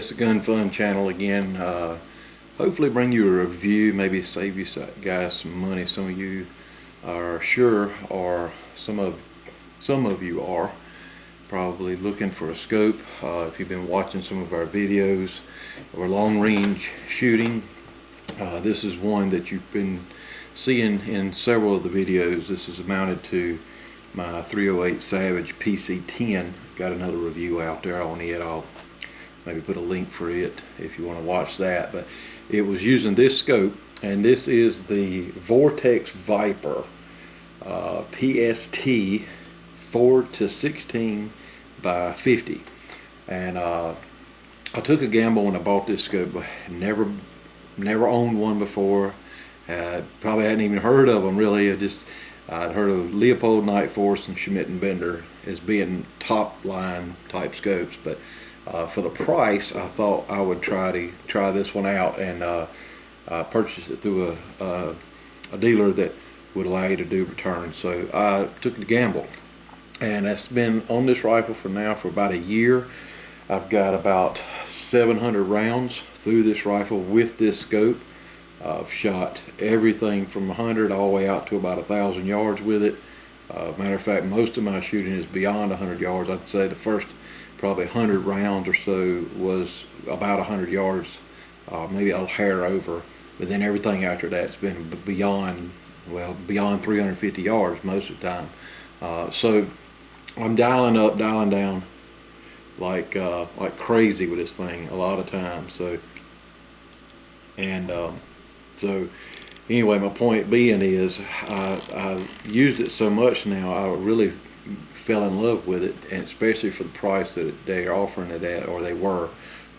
MidwayUSA Gun Fun channel again. Hopefully bring you a review, maybe save you guys some money. Some of you are sure, or some of you are probably looking for a scope. If you've been watching some of our videos or long range shooting, this is one that you've been seeing in several of the videos. This is mounted to my 308 Savage PC-10. Got another review out there on it. I'll maybe put a link for it if you want to watch that. But it was using this scope, and this is the Vortex Viper PST 4-16 by 50. And I took a gamble when I bought this scope. Never owned one before. Probably hadn't even heard of them really. I'd heard of Leupold, Night Force, and Schmidt and Bender as being top line type scopes, but for the price, I thought I would try this one out, and I purchased it through a dealer that would allow you to do returns. So I took the gamble, and that's been on this rifle for about a year. I've got about 700 rounds through this rifle with this scope. I've shot everything from 100 all the way out to about 1,000 yards with it. Matter of fact, most of my shooting is beyond 100 yards. I'd say the first probably 100 rounds or so was about 100 yards, maybe a hair over. But then everything after that's been beyond 350 yards most of the time. So I'm dialing up, dialing down like crazy with this thing a lot of times. So anyway, my point being is I've used it so much now, I really fell in love with it, and especially for the price that they are offering it at, or they were.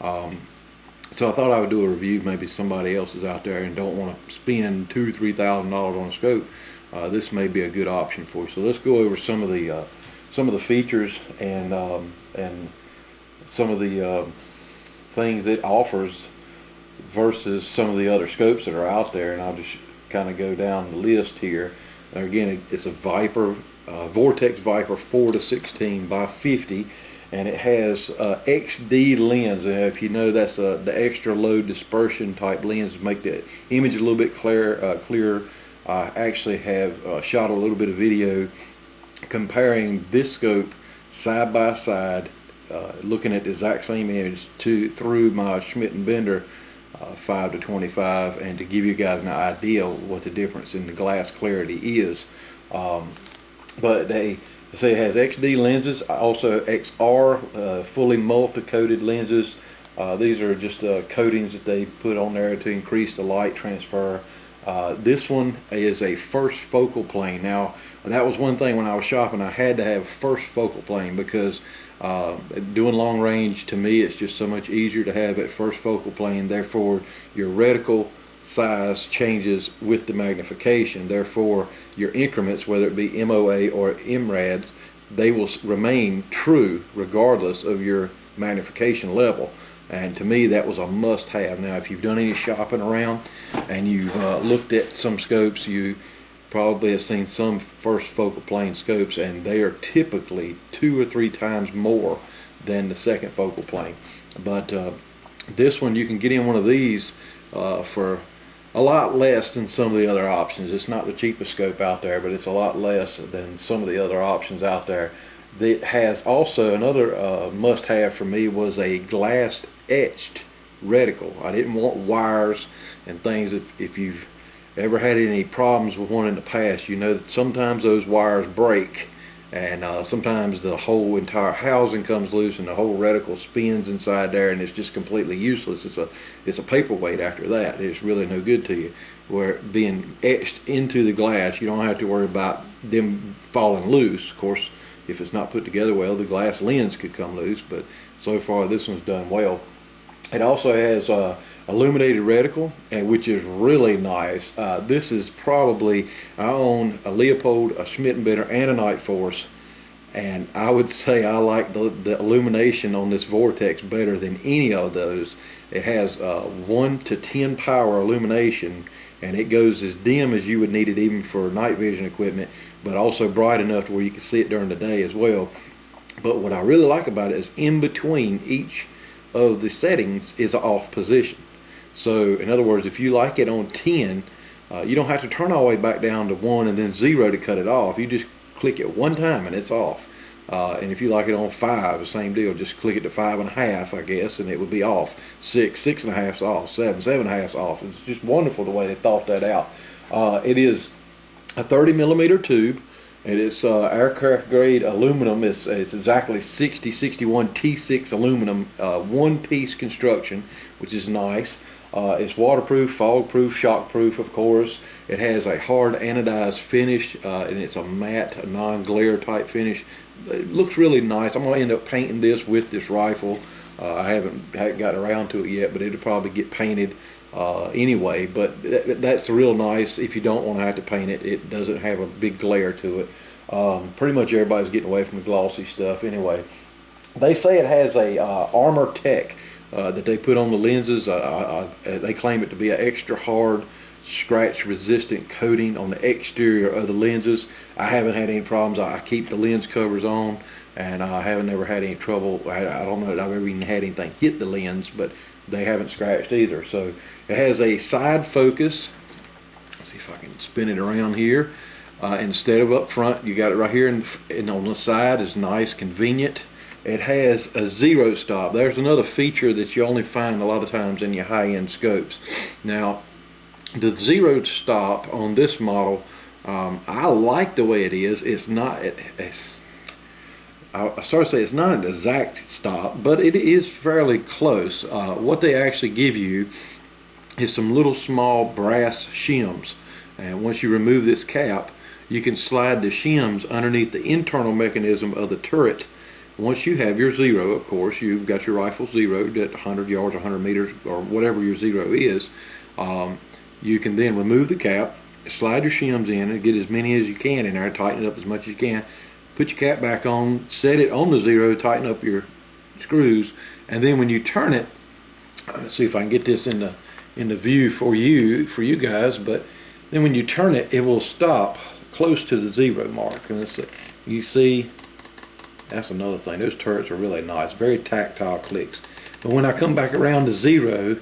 So I thought I would do a review. Maybe somebody else is out there and don't want to spend $2,000–3,000 on a scope. This may be a good option for you. So let's go over some of the features and some of the things it offers versus some of the other scopes that are out there, and I'll just kind of go down the list here. And again, it's a Viper, Vortex Viper 4-16 by 50, and it has XD lens. And if you know, that's the extra low dispersion type lens to make the image a little bit clearer. I actually have shot a little bit of video comparing this scope side by side, looking at the exact same image through my Schmidt and Bender 5-25, and to give you guys an idea what the difference in the glass clarity is. But they say it has XD lenses, also XR, fully multi-coated lenses. These are just coatings that they put on there to increase the light transfer. This one is a first focal plane. Now, that was one thing when I was shopping, I had to have first focal plane, because doing long range, to me, it's just so much easier to have at first focal plane. Therefore, your reticle size changes with the magnification. Therefore, your increments, whether it be MOA or MRADs, they will remain true regardless of your magnification level. And to me, that was a must-have. Now, if you've done any shopping around and you've looked at some scopes, you probably have seen some first focal plane scopes, and they are typically 2 or 3 times more than the second focal plane. But this one, you can get in one of these for a lot less than some of the other options. It's not the cheapest scope out there, but it's a lot less than some of the other options out there. It has also another must-have for me was a glass etched reticle. I didn't want wires and things. If you've ever had any problems with one in the past, you know that sometimes those wires break, and sometimes the whole entire housing comes loose and the whole reticle spins inside there, and it's just completely useless. It's a paperweight after that. It's really no good to you. Where being etched into the glass, you don't have to worry about them falling loose. Of course, if it's not put together well, the glass lens could come loose, but so far this one's done well. It also has illuminated reticle, which is really nice. This is probably, I own a Leupold, a Schmidt and Bender, and a Night Force, and I would say I like the illumination on this Vortex better than any of those. It has 1 to 10 power illumination, and it goes as dim as you would need it even for night vision equipment, but also bright enough to where you can see it during the day as well. But what I really like about it is in between each of the settings is off position. So in other words, if you like it on 10, you don't have to turn all the way back down to 1 and then 0 to cut it off. You just click it one time and it's off. And if you like it on 5, the same deal. Just click it to 5.5, I guess, and it would be off. 6, 6.5's off. 7, 7.5's off. It's just wonderful the way they thought that out. It is a 30mm tube. And it's aircraft grade aluminum. It's exactly 6061 T6 aluminum, one-piece construction, which is nice. It's waterproof, fog-proof, shock-proof, of course. It has a hard anodized finish, and it's a matte, non-glare type finish. It looks really nice. I'm going to end up painting this with this rifle. I haven't gotten around to it yet, but it'll probably get painted anyway. But that's real nice. If you don't want to have to paint it, it doesn't have a big glare to it. Pretty much everybody's getting away from the glossy stuff anyway. They say it has a armor tech that they put on the lenses. They claim it to be an extra hard, scratch resistant coating on the exterior of the lenses. I haven't had any problems. I keep the lens covers on, and I haven't never had any trouble. I don't know that I've ever even had anything hit the lens, but they haven't scratched either. So it has a side focus. Let's see if I can spin it around here. Instead of up front, you got it right here, and on the side is nice, convenient. It has a 0 stop. There's another feature that you only find a lot of times in your high-end scopes. Now, the 0 stop on this model, I like the way it is. It's not. I start to say it's not an exact stop, but it is fairly close. What they actually give you is some little small brass shims, and once you remove this cap, you can slide the shims underneath the internal mechanism of the turret. Once you have your 0, of course, you've got your rifle zeroed at 100 yards, 100 meters, or whatever your 0 is. You can then remove the cap, slide your shims in, and get as many as you can in there, tighten it up as much as you can. Put your cap back on, set it on the 0, tighten up your screws, and then when you turn it, let's see if I can get this in the view for you guys. But then when you turn it, it will stop close to the 0 mark. And you see, that's another thing. Those turrets are really nice, very tactile clicks. But when I come back around to 0,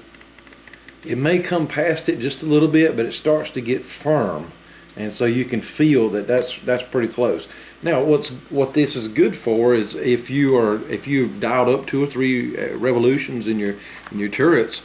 it may come past it just a little bit, but it starts to get firm, and so you can feel that that's pretty close. Now, what this is good for is if you've dialed up 2 or 3 revolutions in your turrets,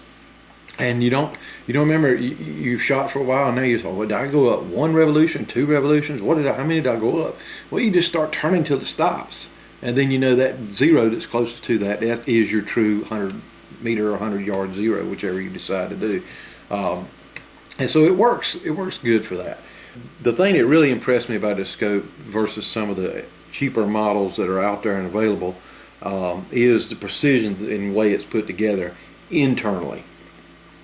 and you don't remember, you've shot for a while, and now you're saying, well, did I go up 1 revolution, 2 revolutions? How many did I go up? Well, you just start turning till it stops, and then you know that 0 that's closest to that is your true 100-meter or 100-yard 0, whichever you decide to do. And so it works good for that. The thing that really impressed me about this scope versus some of the cheaper models that are out there and available is the precision in the way it's put together internally.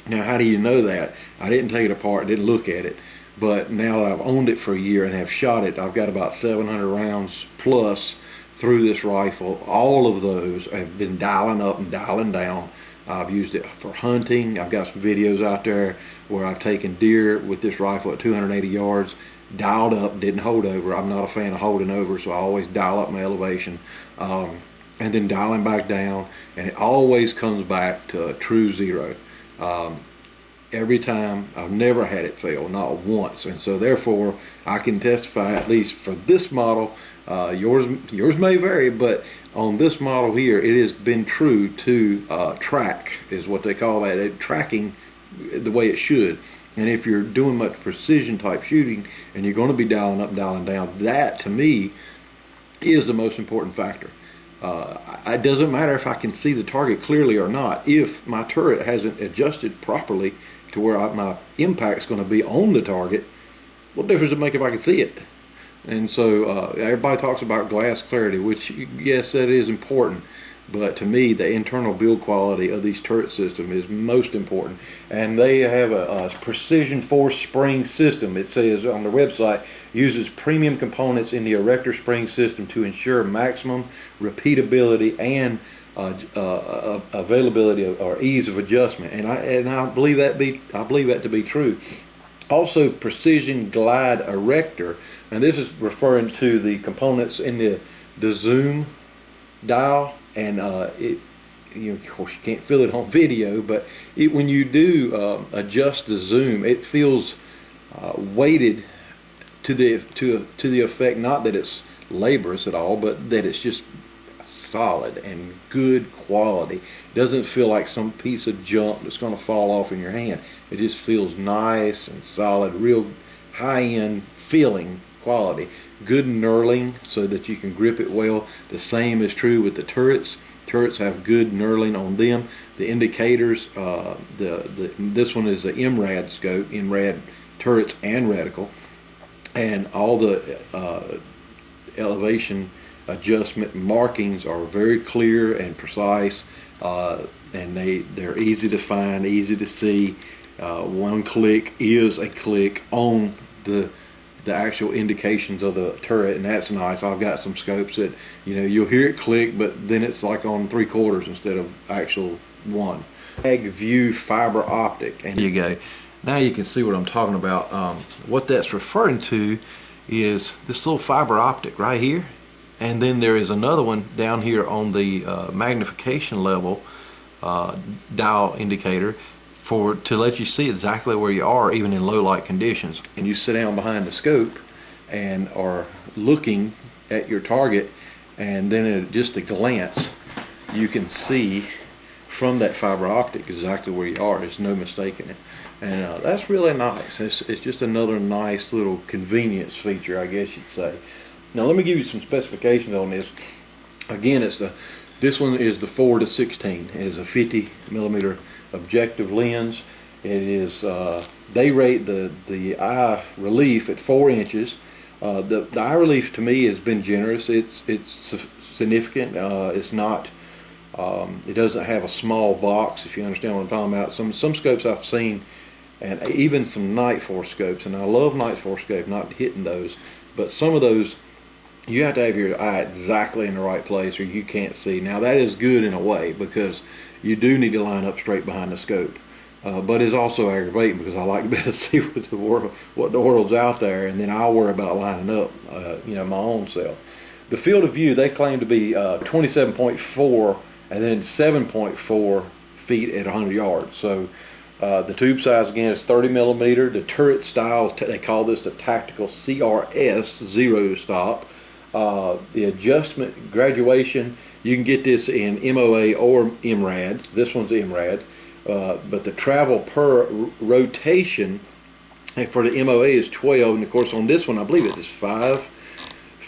Now, how do you know that? I didn't take it apart, didn't look at it, but now that I've owned it for a year and have shot it, I've got about 700 rounds plus through this rifle. All of those have been dialing up and dialing down. I've used it for hunting. I've got some videos out there where I've taken deer with this rifle at 280 yards, dialed up, didn't hold over. I'm not a fan of holding over, so I always dial up my elevation, and then dialing back down, and it always comes back to a true 0. Every time. I've never had it fail, not once, and so therefore I can testify, at least for this model. Yours may vary, but on this model here, it has been true to track, is what they call that, tracking the way it should. And if you're doing much precision type shooting and you're going to be dialing up, dialing down, that to me is the most important factor. It doesn't matter if I can see the target clearly or not. If my turret hasn't adjusted properly to where my impact's going to be on the target, what difference does it make if I can see it? And so everybody talks about glass clarity, which, yes, that is important. But to me, the internal build quality of these turret system is most important. And they have a precision force spring system. It says on their website, uses premium components in the erector spring system to ensure maximum repeatability and availability or ease of adjustment. And I believe that to be true. Also, precision glide erector, and this is referring to the components in the zoom dial, and of course you can't feel it on video, but when you do adjust the zoom, it feels weighted to the effect, not that it's laborious at all, but that it's just solid and good quality. It doesn't feel like some piece of junk that's going to fall off in your hand. It just feels nice and solid, real high-end feeling quality. Good knurling so that you can grip it well. The same is true with the turrets. Turrets have good knurling on them. The indicators, this one is the MRAD scope, MRAD turrets and reticle, and all the elevation adjustment markings are very clear and precise, and they're easy to find, easy to see. One click is a click on the actual indications of the turret, and that's nice. I've got some scopes that you'll hear it click, but then it's like on 3/4 instead of actual 1. Mag View fiber optic, and there you go. Now you can see what I'm talking about. What that's referring to is this little fiber optic right here, and then there is another one down here on the magnification level dial indicator to let you see exactly where you are even in low light conditions. And you sit down behind the scope and are looking at your target, and then at just a glance you can see from that fiber optic exactly where you are. There's no mistaking it, and that's really nice. It's just another nice little convenience feature, I guess you'd say. Now let me give you some specifications on this. Again, this one is the 4-16. It is a 50mm objective lens. It is they rate the eye relief at 4 inches. The eye relief to me has been generous. It's significant. It's not. It doesn't have a small box, if you understand what I'm talking about. Some scopes I've seen, and even some Night Force scopes, and I love Night Force scopes, not hitting those, but some of those you have to have your eye exactly in the right place or you can't see. Now that is good in a way, because you do need to line up straight behind the scope, but it's also aggravating because I like to be able to see what the world's out there, and then I'll worry about lining up my own self. The field of view, they claim to be 27.4 and then 7.4 feet at 100 yards. So the tube size again is 30mm. The turret style, they call this the tactical CRS zero stop. The adjustment graduation, you can get this in MOA or MRAD. This one's MRAD, but the travel per rotation for the MOA is 12, and of course on this one I believe it is 5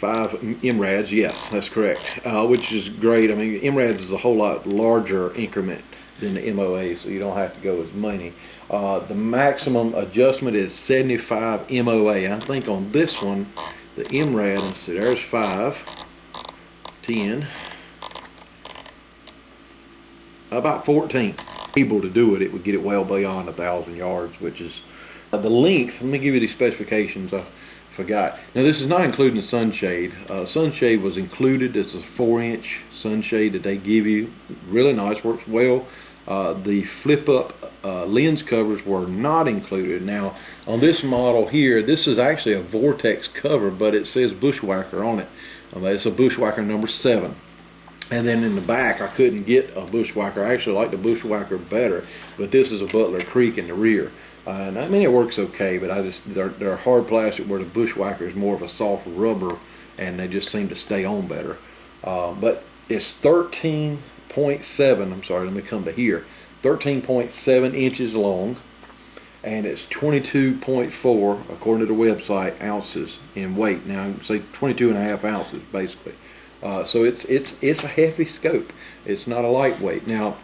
MRADs. Yes, that's correct, which is great. I mean, MRADs is a whole lot larger increment than the MOA, so you don't have to go as many. The maximum adjustment is 75 MOA. I think on this one, the MRAD, let's see, there's 5, 10, about 14. Able to do it, it would get it well beyond 1,000 yards, which is the length. Let me give you these specifications. I forgot. Now this is not including the sunshade. Sunshade was included. This is a 4-inch sunshade that they give you. Really nice, works well. The flip-up lens covers were not included. Now on this model here, this is actually a Vortex cover, but it says Bushwhacker on it. It's a Bushwhacker number 7. And then in the back, I couldn't get a Bushwhacker. I actually like the Bushwhacker better, but this is a Butler Creek in the rear. And I mean, it works okay, but they're hard plastic, where the Bushwhacker is more of a soft rubber, and they just seem to stay on better. But it's 13.7, I'm sorry, let me come to here, 13.7 inches long, and it's 22.4, according to the website, ounces in weight. Now, say 22.5 ounces, basically. So it's a heavy scope. It's not a lightweight. Now,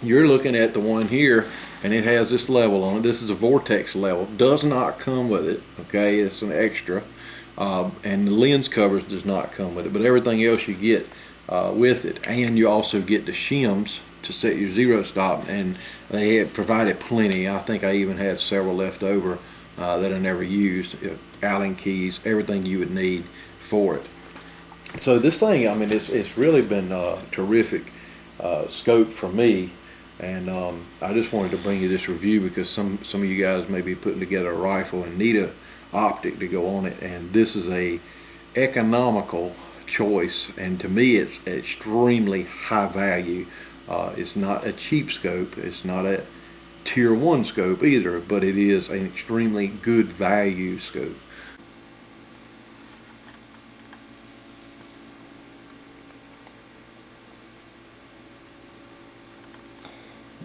you're looking at the one here, and it has this level on it. This is a Vortex level. Does not come with it. Okay, it's an extra. And the lens covers does not come with it, but everything else you get with it. And you also get the shims to set your zero stop, and they had provided plenty. I think I even had several left over that I never used. Allen keys, everything you would need for it. So this thing, I mean, it's really been a terrific scope for me, and I just wanted to bring you this review because some of you guys may be putting together a rifle and need a optic to go on it, and this is a economical choice, and to me it's extremely high value. It's not a cheap scope. It's not a tier 1 scope either, but it is an extremely good value scope.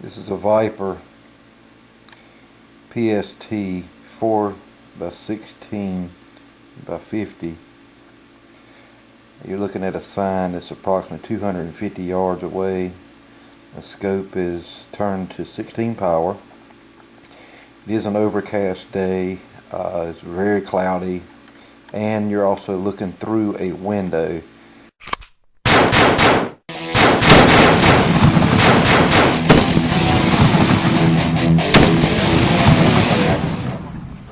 This is a Viper PST 4x16 by 50. You're looking at a sign that's approximately 250 yards away. The scope is turned to 16 power. It is an overcast day. It's very cloudy, and you're also looking through a window.